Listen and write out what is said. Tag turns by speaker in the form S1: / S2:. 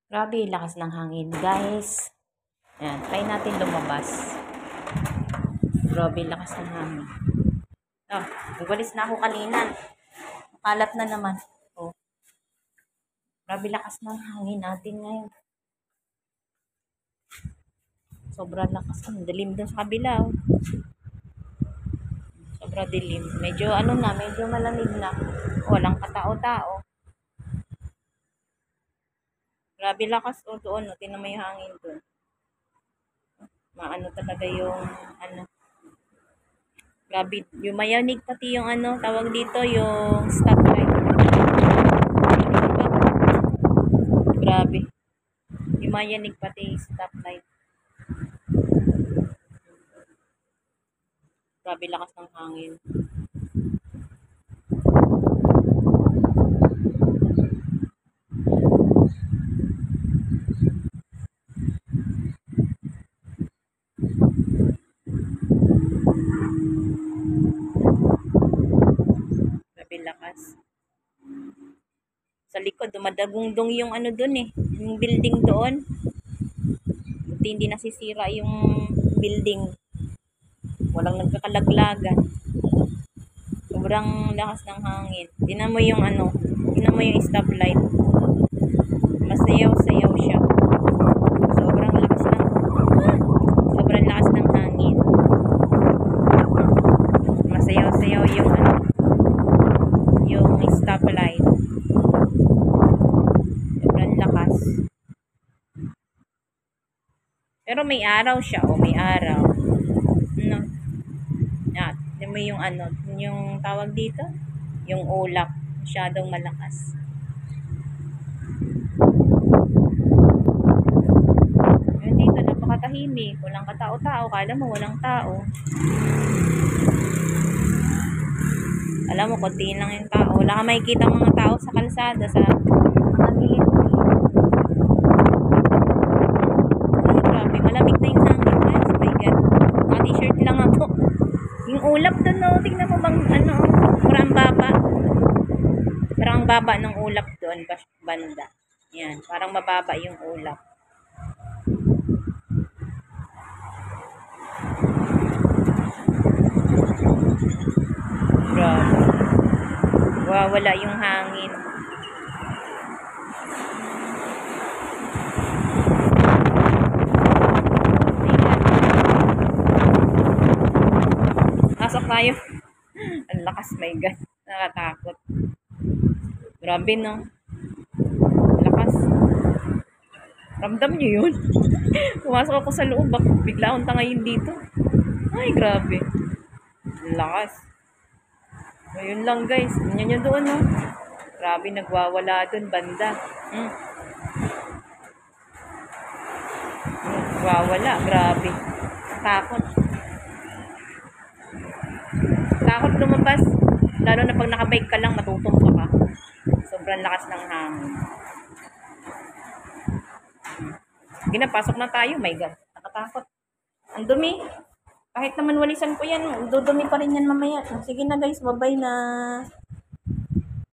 S1: Grabe, lakas ng hangin, guys. Ayan, try natin lumabas. Grabe, lakas ng hangin. Oh, nagwalis na ako kanina. Kalat na naman. Oh. Grabe, lakas ng hangin natin ngayon. Sobrang lakas. Dilim dun sa kabila. Oh. Sobrang dilim. Medyo medyo malamig na. Walang katao-tao. Grabe lakas doon. Tingnan mo yung hangin doon. Maano talaga yung grabe, yung mayanig pati yung tawag dito, yung stoplight. Grabe. Yung mayanig pati yung stoplight. Grabe lakas ng hangin. Grabe lakas. Sa likod, dumadagundong yung doon eh. Yung building doon. Buti hindi nasisira yung building. Walang nagkakalaglagan. Sobrang lakas ng hangin. Tingnan mo yung tingnan mo yung stoplight. Masayaw-sayaw siya. Sobrang lakas ng hangin. Masayaw-sayaw yung yung stoplight. Sobrang lakas. Pero may araw siya, may araw. Tingnan mo yung yung tawag dito, yung ulap, masyadong malakas. Yun dito, napakatahimik, walang katao-tao, kala mo walang tao. Alam mo, konti lang yung tao. Wala ka makikita mga tao sa kalsada, sa mga gilid-gilid. Ay, grabe, malamig na yung hangin, guys. My God. Naka-t-shirt lang ako. Yung ulap doon, no? Tingnan mo bang, parang baba. Parang baba ng ulap doon, banda. Yan, parang mababa yung ulap. Grabe. Wala yung hangin. Pasok tayo. Ang lakas, my God. Nakatakot. Grabe, no? Lakas. Ramdam nyo yun? Pumasok ako sa loob. Bigla akong tangayin dito. Ay, grabe. Lakas. So, yun lang, guys. Tingnan nyo doon, no? Grabe, nagwawala doon, banda. Nagwawala. Grabe. Takot. Takot lumabas. Lalo na pag nakabike ka lang, matutumpa ka. Sobrang lakas ng hangin. Sige na, pasok na tayo. My God, nakatakot. Ang dumi. Kahit naman walisan ko yan, dudumi pa rin yan mamaya. Sige na guys, bye-bye na.